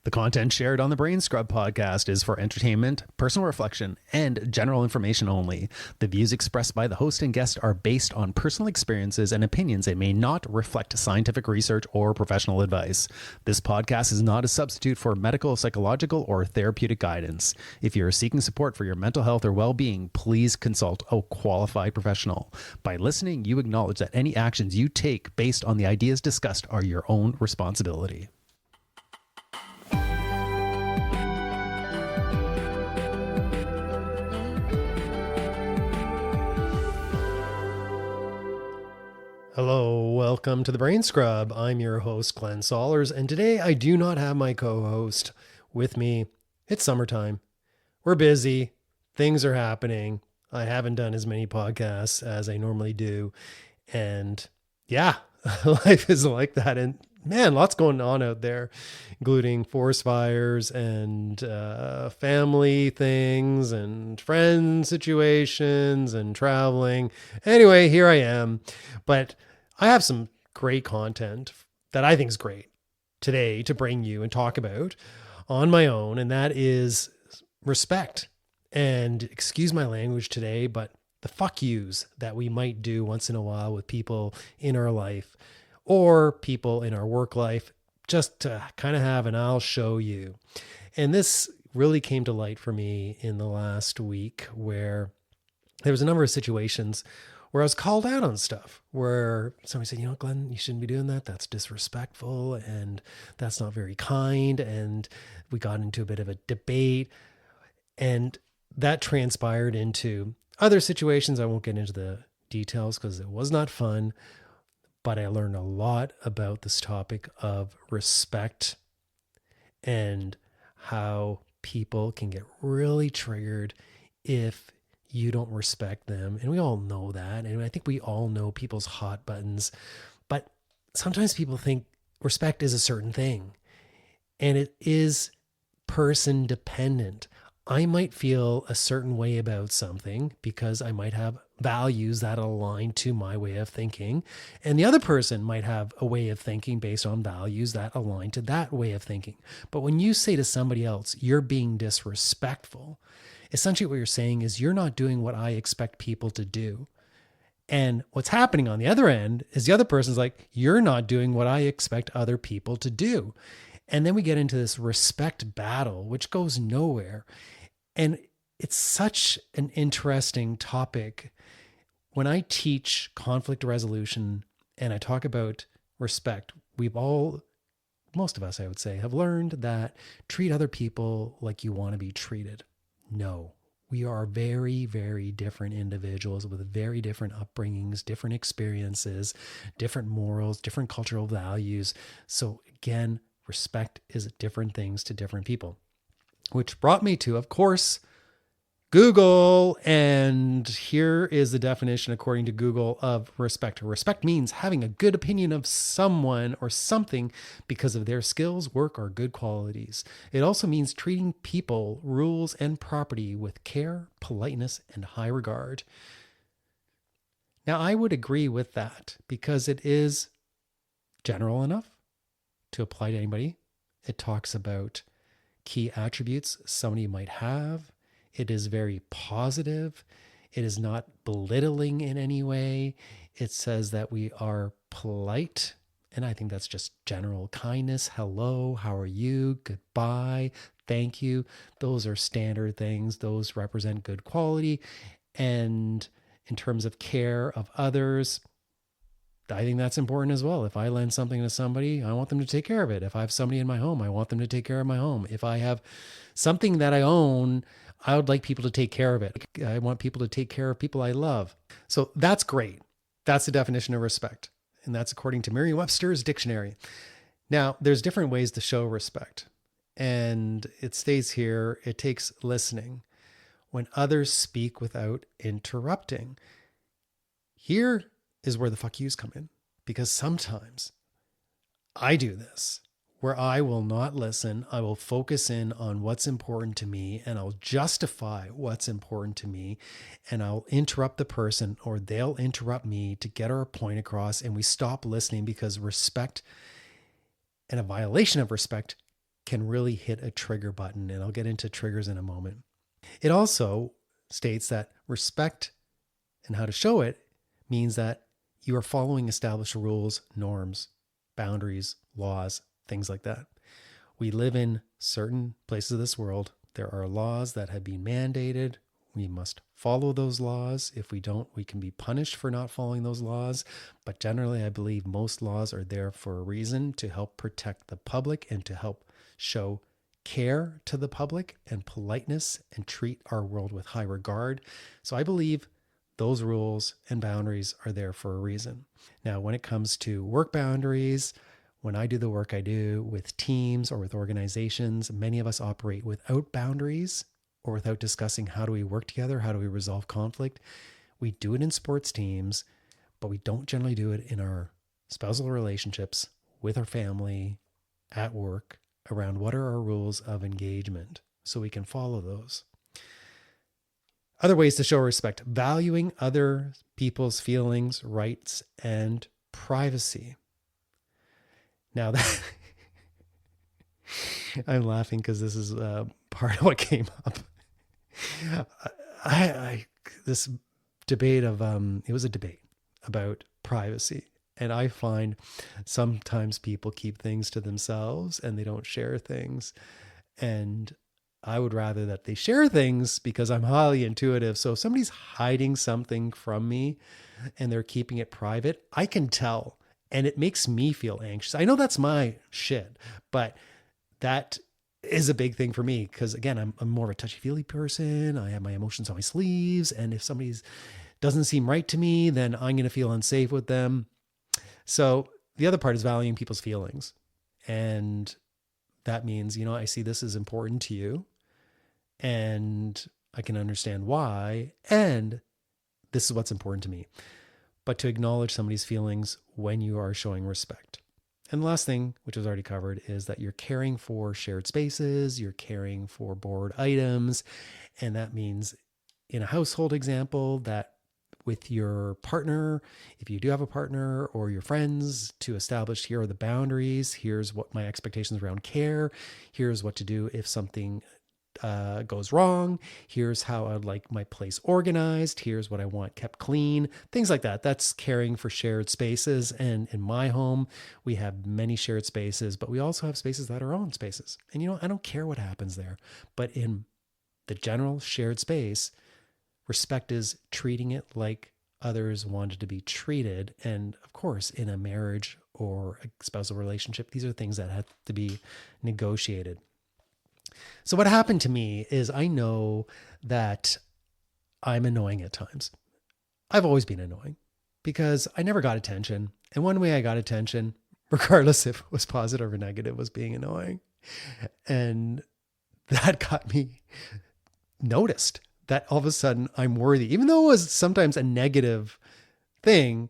The content shared on the Brain Scrub podcast is for entertainment, personal reflection, and general information only. The views expressed by the host and guest are based on personal experiences and opinions and may not reflect scientific research or professional advice. This podcast is not a substitute for medical, psychological, or therapeutic guidance. If you are seeking support for your mental health or well-being, please consult a qualified professional. By listening, you acknowledge that any actions you take based on the ideas discussed are your own responsibility. Hello, welcome to the Brain Scrub. I'm your host, Glenn Sollers, and today I do not have my co-host with me. It's summertime. We're busy. Things are happening. I haven't done as many podcasts as I normally do. And yeah, life is like that. And man, lots going on out there, including forest fires and family things and friend situations and traveling. Anyway, here I am. But I have some great content that I think is great today to bring you and talk about on my own. And that is respect. And excuse my language today, but the fuck yous that we might do once in a while with people in our life or people in our work life, just to kind of have an I'll show you. And this really came to light for me in the last week where there was a number of situations where I was called out on stuff, where somebody said, you know, Glenn, you shouldn't be doing that. That's disrespectful and that's not very kind. And we got into a bit of a debate, and that transpired into other situations. I won't get into the details because it was not fun, but I learned a lot about this topic of respect and how people can get really triggered if you don't respect them. And we all know that. And I think we all know people's hot buttons, but sometimes people think respect is a certain thing, and it is person dependent. I might feel a certain way about something because I might have values that align to my way of thinking. And the other person might have a way of thinking based on values that align to that way of thinking. But when you say to somebody else, you're being disrespectful, essentially what you're saying is you're not doing what I expect people to do. And what's happening on the other end is the other person's like, you're not doing what I expect other people to do. And then we get into this respect battle, which goes nowhere. And it's such an interesting topic. When I teach conflict resolution and I talk about respect, most of us, I would say, have learned that treat other people like you want to be treated. No, we are very, very different individuals with very different upbringings, different experiences, different morals, different cultural values. So again, respect is different things to different people, which brought me to, of course, Google. And here is the definition, according to Google, of respect. Respect means having a good opinion of someone or something because of their skills, work, or good qualities. It also means treating people, rules, and property with care, politeness, and high regard. Now, I would agree with that because it is general enough to apply to anybody. It talks about key attributes somebody might have. It is very positive. It is not belittling in any way. It says that we are polite. And I think that's just general kindness. Hello, how are you? Goodbye, thank you. Those are standard things. Those represent good quality. And in terms of care of others, I think that's important as well. If I lend something to somebody, I want them to take care of it. If I have somebody in my home, I want them to take care of my home. If I have something that I own, I would like people to take care of it. I want people to take care of people I love. So that's great. That's the definition of respect. And that's according to Merriam-Webster's dictionary. Now, there's different ways to show respect. And it states here, it takes listening when others speak without interrupting. Here is where the fuck yous come in, because sometimes I do this where I will not listen. I will focus in on what's important to me and I'll justify what's important to me, and I'll interrupt the person or they'll interrupt me to get our point across, and we stop listening because respect and a violation of respect can really hit a trigger button, and I'll get into triggers in a moment. It also states that respect and how to show it means that you are following established rules, norms, boundaries, laws, things like that. We live in certain places of this world. There are laws that have been mandated. We must follow those laws. If we don't, we can be punished for not following those laws. But generally, I believe most laws are there for a reason, to help protect the public and to help show care to the public and politeness and treat our world with high regard. So I believe those rules and boundaries are there for a reason. Now, when it comes to work boundaries, when I do the work I do with teams or with organizations, many of us operate without boundaries or without discussing how do we work together, how do we resolve conflict. We do it in sports teams, but we don't generally do it in our spousal relationships, with our family, at work, around what are our rules of engagement so we can follow those. Other ways to show respect: valuing other people's feelings, rights, and privacy. Now, that I'm laughing because this is part of what came up. This debate of it was a debate about privacy, and I find sometimes people keep things to themselves and they don't share things, and I would rather that they share things because I'm highly intuitive. So if somebody's hiding something from me and they're keeping it private, I can tell. And it makes me feel anxious. I know that's my shit, but that is a big thing for me. Because again, I'm more of a touchy-feely person. I have my emotions on my sleeves. And if somebody doesn't seem right to me, then I'm going to feel unsafe with them. So the other part is valuing people's feelings. And that means, I see this is important to you and I can understand why. And this is what's important to me. But to acknowledge somebody's feelings when you are showing respect. And the last thing, which was already covered, is that you're caring for shared spaces, you're caring for board items. And that means in a household example that with your partner, if you do have a partner, or your friends, to establish here are the boundaries. Here's what my expectations around care. Here's what to do if something goes wrong. Here's how I'd like my place organized. Here's what I want kept clean. Things like that. That's caring for shared spaces. And in my home, we have many shared spaces, but we also have spaces that are our own spaces. And I don't care what happens there. But in the general shared space, respect is treating it like others wanted to be treated. And of course, in a marriage or a spousal relationship, these are things that have to be negotiated. So what happened to me is I know that I'm annoying at times. I've always been annoying because I never got attention. And one way I got attention, regardless if it was positive or negative, was being annoying. And that got me noticed, that all of a sudden I'm worthy. Even though it was sometimes a negative thing,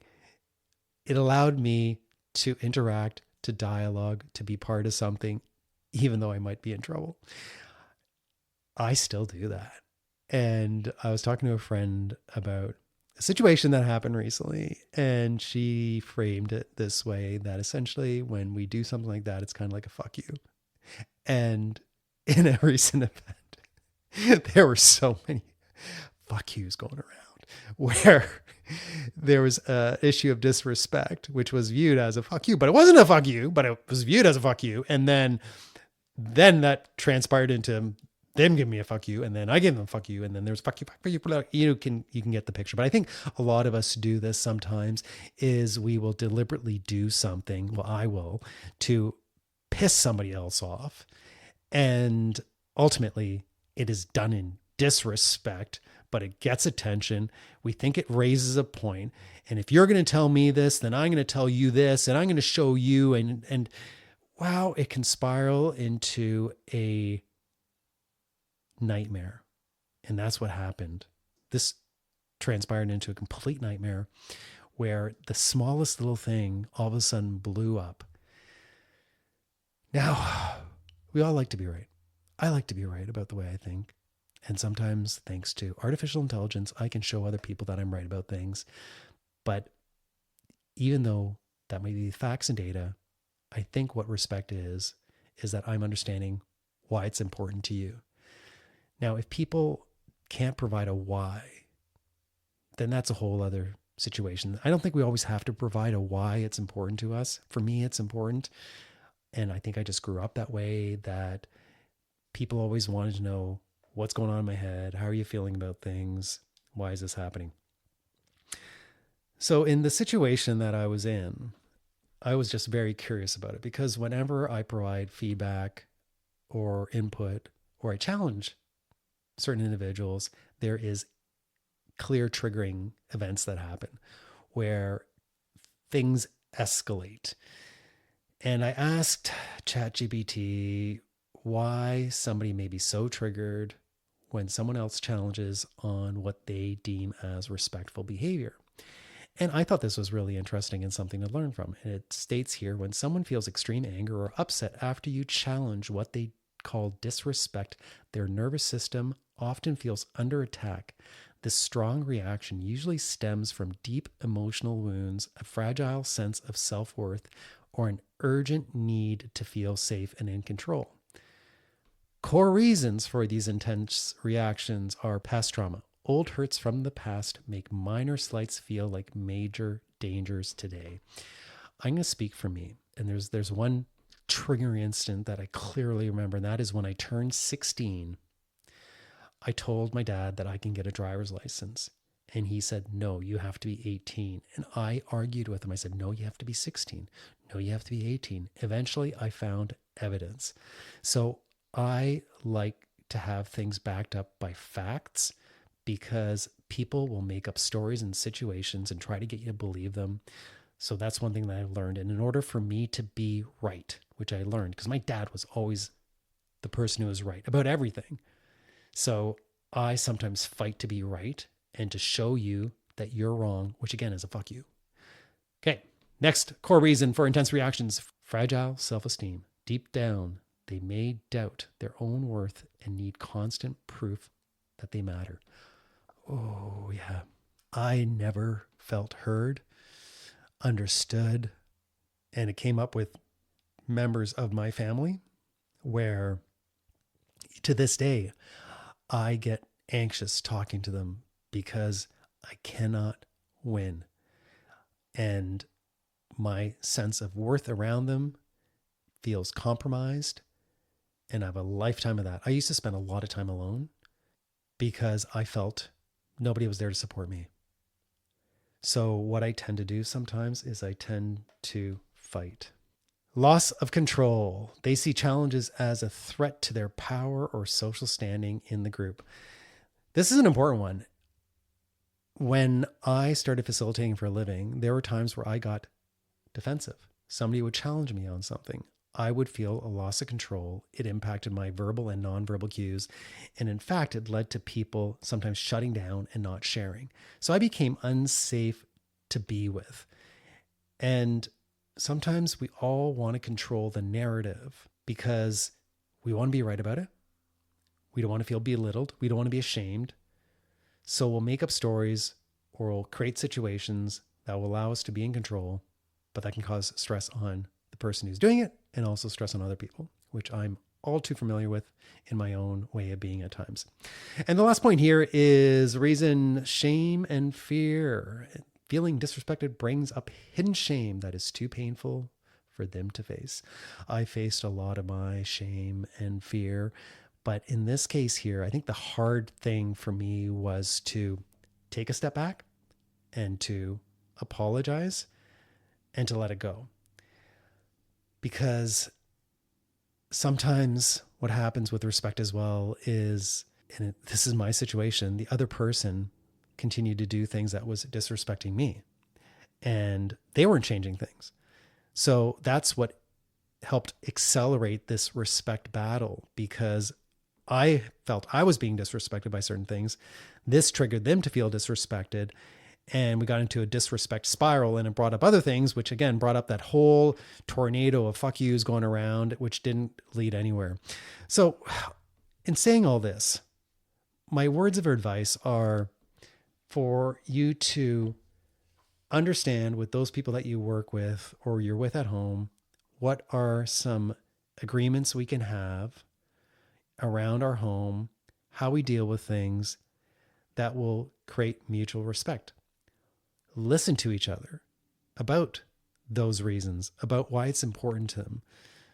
it allowed me to interact, to dialogue, to be part of something, even though I might be in trouble. I still do that. And I was talking to a friend about a situation that happened recently, and she framed it this way, that essentially when we do something like that, it's kind of like a fuck you. And in a recent event, there were so many fuck yous going around where there was an issue of disrespect, which was viewed as a fuck you, but it wasn't a fuck you, but it was viewed as a fuck you. And then that transpired into them giving me a fuck you, and then I gave them a fuck you, and then there's fuck you. You can get the picture. But I think a lot of us do this sometimes, is we will deliberately do something, well, I will, to piss somebody else off. And ultimately it is done in disrespect, but it gets attention. We think it raises a point. And if you're going to tell me this, then I'm going to tell you this, and I'm going to show you. And wow, it can spiral into a nightmare. And that's what happened. This transpired into a complete nightmare where the smallest little thing all of a sudden blew up. Now, we all like to be right. I like to be right about the way I think. And sometimes, thanks to artificial intelligence, I can show other people that I'm right about things. But even though that may be facts and data, I think what respect is is that I'm understanding why it's important to you. Now, if people can't provide a why, then that's a whole other situation. I don't think we always have to provide a why it's important to us. For me, it's important. And I think I just grew up that way, that people always wanted to know what's going on in my head. How are you feeling about things? Why is this happening? So in the situation that I was in, I was just very curious about it, because whenever I provide feedback or input or I challenge certain individuals, there is clear triggering events that happen where things escalate. And I asked ChatGPT why somebody may be so triggered when someone else challenges on what they deem as respectful behavior. And I thought this was really interesting and something to learn from. And it states here, when someone feels extreme anger or upset after you challenge what they call disrespect, their nervous system often feels under attack. This strong reaction usually stems from deep emotional wounds, a fragile sense of self-worth, or an urgent need to feel safe and in control. Core reasons for these intense reactions are past trauma. Old hurts from the past make minor slights feel like major dangers today. I'm going to speak for me. And there's one trigger instant that I clearly remember, and that is when I turned 16. I told my dad that I can get a driver's license. And he said, no, you have to be 18. And I argued with him. I said, no, you have to be 16. No, you have to be 18. Eventually, I found evidence. So I like to have things backed up by facts, because people will make up stories and situations and try to get you to believe them. So that's one thing that I've learned. And in order for me to be right, which I learned, because my dad was always the person who was right about everything. So I sometimes fight to be right and to show you that you're wrong, which again is a fuck you. Okay, next core reason for intense reactions: fragile self-esteem. Deep down, they may doubt their own worth and need constant proof that they matter. Oh, yeah. I never felt heard, understood, and it came up with members of my family where, to this day, I get anxious talking to them because I cannot win. And my sense of worth around them feels compromised, and I have a lifetime of that. I used to spend a lot of time alone because I felt nobody was there to support me. So what I tend to do sometimes is I tend to fight. Loss of control. They see challenges as a threat to their power or social standing in the group. This is an important one. When I started facilitating for a living, there were times where I got defensive. Somebody would challenge me on something. I would feel a loss of control. It impacted my verbal and nonverbal cues. And in fact, it led to people sometimes shutting down and not sharing. So I became unsafe to be with. And sometimes we all want to control the narrative because we want to be right about it. We don't want to feel belittled. We don't want to be ashamed. So we'll make up stories or we'll create situations that will allow us to be in control, but that can cause stress on the person who's doing it and also stress on other people, which I'm all too familiar with in my own way of being at times. And the last point here is reason: shame and fear. Feeling disrespected brings up hidden shame that is too painful for them to face. I faced a lot of my shame and fear, but in this case here, I think the hard thing for me was to take a step back and to apologize and to let it go. Because sometimes what happens with respect as well is, and this is my situation, the other person continued to do things that was disrespecting me, and they weren't changing things. So that's what helped accelerate this respect battle, because I felt I was being disrespected by certain things. This triggered them to feel disrespected. And we got into a disrespect spiral, and it brought up other things, which again brought up that whole tornado of fuck yous going around, which didn't lead anywhere. So in saying all this, my words of advice are for you to understand with those people that you work with or you're with at home, what are some agreements we can have around our home, how we deal with things that will create mutual respect. Listen to each other about those reasons, about why it's important to them,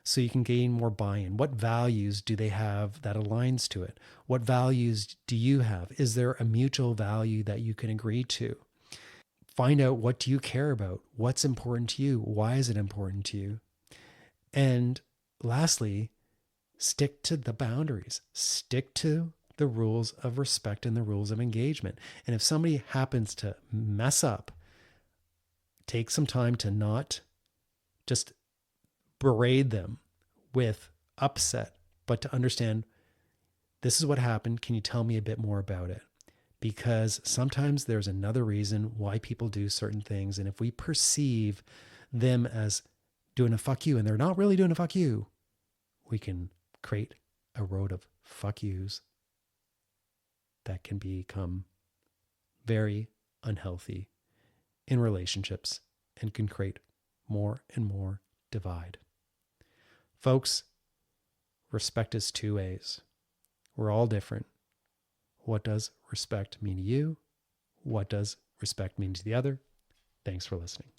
so you can gain more buy-in. What values do they have that aligns to it? What values do you have? Is there a mutual value that you can agree to? Find out, what do you care about? What's important to you? Why is it important to you? And lastly, stick to the boundaries. Stick to the rules of respect and the rules of engagement. And if somebody happens to mess up, take some time to not just berate them with upset, but to understand, this is what happened. Can you tell me a bit more about it? Because sometimes there's another reason why people do certain things. And if we perceive them as doing a fuck you and they're not really doing a fuck you, we can create a road of fuck yous that can become very unhealthy in relationships and can create more and more divide. Folks, respect is two ways. We're all different. What does respect mean to you? What does respect mean to the other? Thanks for listening.